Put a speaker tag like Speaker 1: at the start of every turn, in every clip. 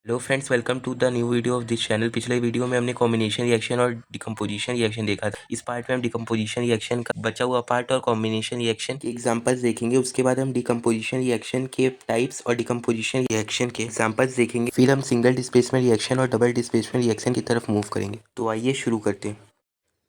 Speaker 1: Hello friends, welcome to the new video of this channel. पिछले video में हमने combination reaction और decomposition reaction देखा था। इस पार्ट में हम डिकम्पोजिशन रिएक्शन का बचा हुआ पार्ट और कॉम्बिनेशन रिएक्शन के एग्जांपल्स देखेंगे। उसके बाद हम डिकम्पोजिशन रिएक्शन के टाइप्स और डिकम्पोजिशन रिएक्शन के एग्जांपल्स देखेंगे। फिर हम सिंगल डिस्प्लेसमेंट रिएक्शन और डबल डिस्प्लेसमेंट रिएक्शन की तरफ मूव करेंगे। तो आइए शुरू करते हैं।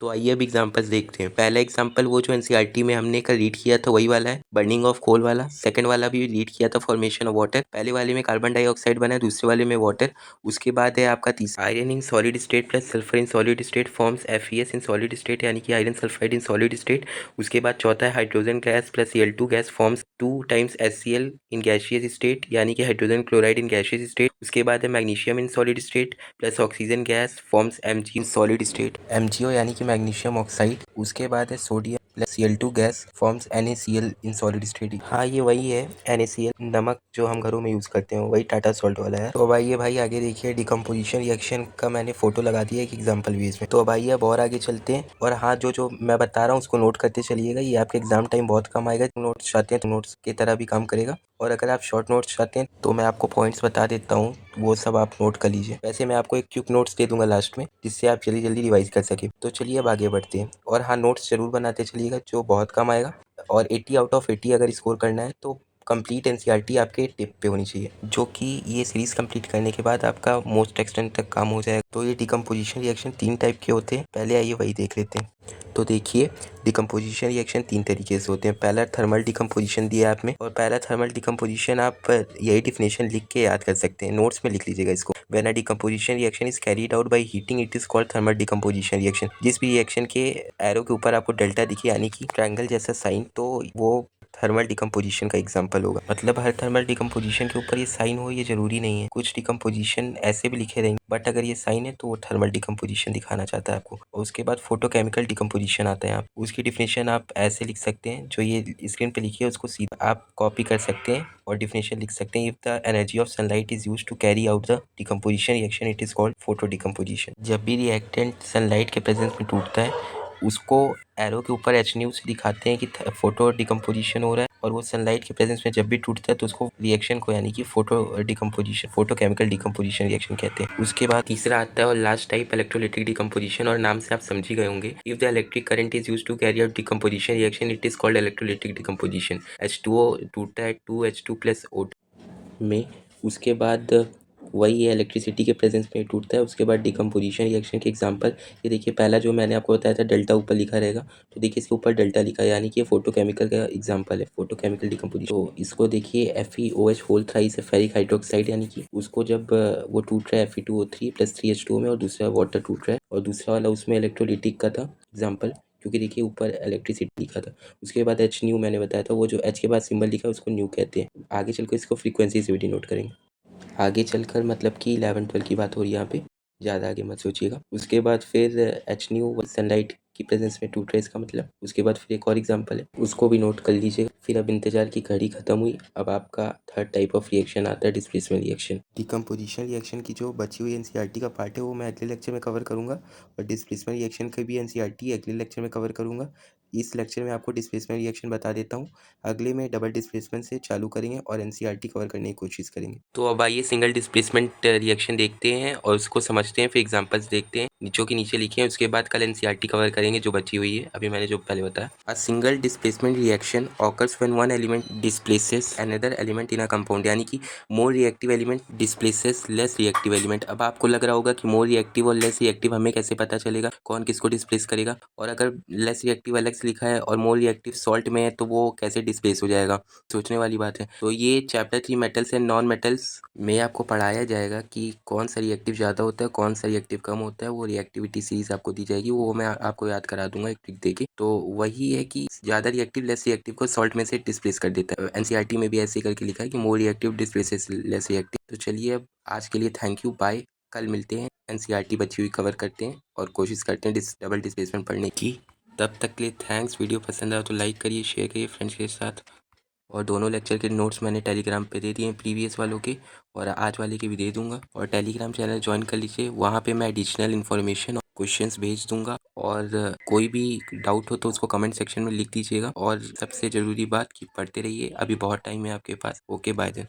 Speaker 1: तो आइए अब एग्जांपल्स देखते हैं। पहला एग्जांपल वो जो एनसीईआरटी में हमने कल रीड किया था वही वाला है, बर्निंग ऑफ कोल वाला। सेकंड वाला भी रीड किया था, फॉर्मेशन ऑफ वाटर। पहले वाले में कार्बन डाइऑक्साइड बना है, दूसरे वाले में वाटर। उसके बाद है आपका तीसरा, iron in solid state plus sulphur in solid state forms FeS in solid state, यानी कि iron sulphide in solid state. उसके बाद चौथा है hydrogen gas plus Cl2 gas forms 2 times HCl in gaseous state, यानी कि hydrogen chloride in gaseous state. उसके बाद है magnesium in solid state plus oxygen gas forms Mg in solid state, MgO यानी कि मैग्नीशियम ऑक्साइड। उसके बाद है sodium plus Cl2 gas forms NaCl in solid state. हाँ, ये वही है NaCl, नमक जो हम घरों में यूज़ करते हैं, वही टाटा सॉल्ट वाला है। तो अब आइए भाई आगे देखिए। डिकम्पोजिशन रिएक्शन का मैंने फोटो लगा दिया एक एग्जाम्पल बेस में। तो अब आइए अब और आगे चलते हैं। और हाँ, जो जो मैं बता रहा हूँ उसको नोट करते चलिएगा, ये आपके एग्जाम टाइम बहुत कम आएगा। नोट्स चाहते हैं तो नोट्स की तरह भी काम करेगा, और अगर आप शॉर्ट नोट्स चाहते हैं तो मैं आपको पॉइंट्स बता देता हूँ, वो सब आप नोट कर लीजिए। वैसे मैं आपको एक क्विक नोट्स दे दूंगा लास्ट में, जिससे आप जल्दी जल्दी रिवाइज कर सके। तो चलिए अब आगे बढ़ते हैं। और हाँ, नोट्स जरूर बनाते चलिएगा, जो बहुत कम आएगा। और 80 आउट ऑफ 80 अगर स्कोर करना है तो कंप्लीट एनसीईआरटी आपके टिप पे होनी चाहिए, जो कि ये सीरीज़ कंप्लीट करने के बाद आपका मोस्ट एक्सटेंट तक काम हो जाएगा। तो ये डिकम्पोजिशन रिएक्शन 3 टाइप के होते हैं। पहले आइए वही देख लेते हैं। तो देखिए, डिकम्पोजिशन रिएक्शन 3 तरीके से होते हैं। पहला थर्मल डिकम्पोजिशन दिया है आप में, और पहला थर्मल डिकम्पोजिशन आप यही डिफिनेशन लिख के याद कर सकते हैं, नोट्स में लिख लीजिएगा इसको। When a decomposition reaction is carried out by heating it is called thermal decomposition reaction. जिस भी रिएक्शन के एरो के ऊपर आपको डेल्टा दिखे, यानी कि ट्रायंगल जैसा साइन, तो वो थर्मल डिकम्पोजिशन का एग्जांपल होगा। मतलब हर थर्मल डिकम्पोजिशन के ऊपर ये साइन हो ये जरूरी नहीं है, कुछ डिकम्पोजिशन ऐसे भी लिखे रहेंगे, बट अगर ये साइन है तो वो थर्मल डिकम्पोजिशन दिखाना चाहता है आपको। और उसके बाद फोटोकेमिकल डिकम्पोजिशन आता है। आप उसकी डिफिनेशन आप ऐसे लिख सकते हैं, जो ये स्क्रीन पे लिखी है उसको सीधा आप कॉपी कर सकते हैं और डिफिनेशन लिख सकते हैं। If the energy of sunlight is used to carry out the decomposition reaction it is called photo decomposition. जब भी रिएक्टेंट सनलाइट के प्रेजेंस में टूटता है, उसको एरो के ऊपर HNU से दिखाते हैं कि फोटो डिकम्पोजिशन हो रहा है, और वो सनलाइट के प्रेजेंस में जब भी टूटता है तो उसको रिएक्शन को, यानी कि photo decomposition, photochemical decomposition reaction कहते हैं। उसके बाद तीसरा आता है और लास्ट टाइप, इलेक्ट्रोलाइटिक डिकम्पोजिशन, और नाम से आप समझ ही गए होंगे। If the electric current is used to carry out decomposition reaction it is called electrolytic decomposition. H2O टूटता है 2H2 प्लस O में। उसके बाद वही है, इलेक्ट्रिसिटी के प्रेजेंस में टूटता है। उसके बाद डिकम्पोजिशन रिएक्शन के एग्जांपल, ये देखिए पहला जो मैंने आपको बताया था डेल्टा ऊपर लिखा रहेगा, तो देखिए इसके ऊपर डेल्टा लिखा है, यानी कि ये फोटोकेमिकल का एग्जांपल है, फोटोकेमिकल डिकम्पोजिशन। तो इसको देखिए FeOH होल थ्राइस है फेरिक हाइड्रोक्साइड, यानी कि उसको जब वो टूट रहा है Fe2O3 प्लस 3H2O में, और दूसरा वाटर टूट रहा है, और दूसरा वाला उसमें इलेक्ट्रोलिटिक का था एग्जाम्पल, क्योंकि देखिए ऊपर इलेक्ट्रिसिटी लिखा था। उसके बाद HNu मैंने बताया था, वो जो H के बाद सिंबल लिखा है उसको न्यू कहते हैं। आगे चलकर इसको फ्रीक्वेंसी से भी डिनोट करेंगे। आगे चलकर मतलब कि 11-12 की बात हो रही है यहाँ पे, ज़्यादा आगे मत सोचिएगा। उसके बाद फिर HNu सनलाइट की प्रेजेंस में टूट रहा है, इसका मतलब। उसके बाद फिर एक और एग्जांपल है, उसको भी नोट कर लीजिएगा। फिर अब इंतजार की घड़ी खत्म हुई, अब आपका थर्ड टाइप ऑफ रिएक्शन आता है, डिस्प्लेसमेंट रिएक्शन। डिकम्पोजिशन रिएक्शन की जो बची हुई एनसीईआरटी का पार्ट है वो मैं अगले लेक्चर में कवर करूँगा, और डिस्प्लेसमेंट रिएक्शन का भी एनसीईआरटी अगले लेक्चर में कवर करूँगा। इस लेक्चर में आपको डिस्प्लेसमेंट रिएक्शन बता देता हूँ, अगले में डबल डिस्प्लेसमेंट से चालू करेंगे और एनसीईआरटी कवर करने की कोशिश करेंगे। तो अब आइए सिंगल डिस्प्लेसमेंट रिएक्शन देखते हैं और उसको समझते हैं, फिर एग्जांपल्स देखते हैं जो कि नीचे लिखे हैं। उसके बाद कल एनसीईआरटी कवर करेंगे जो बची हुई है, अभी मैंने जो पहले बताया। A single displacement reaction occurs when one element displaces another element in a compound, यानी कि more reactive element displaces less reactive element. अब आपको लग रहा होगा कि मोर रिएक्टिव और लेस रिएक्टिव हमें कैसे पता चलेगा, कौन किसको डिस्प्लेस करेगा, और अगर लेस रिएक्टिव अलग से लिखा है और मोर रिएक्टिव सॉल्ट में है तो वो कैसे डिस्प्लेस हो जाएगा, सोचने वाली बात है। तो ये chapter 3 metals and non metals में आपको पढ़ाया जाएगा कि कौन सा रिएक्टिव ज़्यादा होता है, कौन सा रिएक्टिव कम होता है। वो रिएक्टिविटी सीरीज आपको दी जाएगी, वो मैं आपको याद करा दूंगा एक ट्रिक देके। तो वही है कि ज़्यादा रिएक्टिव लेस रिएक्टिव को सॉल्ट में से डिस्प्लेस कर देता है। एनसीईआरटी में भी ऐसे करके लिखा है कि more reactive displaces less reactive. तो चलिए अब आज के लिए थैंक यू, बाय। कल मिलते हैं, एनसीईआरटी बची हुई कवर करते हैं और कोशिश करते हैं डबल डिस्प्लेसमेंट पढ़ने की। तब तक के लिए थैंक्स। वीडियो पसंद आया तो लाइक करिए, शेयर करिए फ्रेंड्स के साथ। और दोनों लेक्चर के नोट्स मैंने टेलीग्राम पे दे दिए हैं, प्रीवियस वालों के और आज वाले के भी दे दूंगा। और टेलीग्राम चैनल ज्वाइन कर लीजिए, वहाँ पे मैं एडिशनल इन्फॉर्मेशन और क्वेश्चंस भेज दूंगा। और कोई भी डाउट हो तो उसको कमेंट सेक्शन में लिख दीजिएगा। और सबसे ज़रूरी बात कि पढ़ते रहिए, अभी बहुत टाइम है आपके पास। Okay, bye then.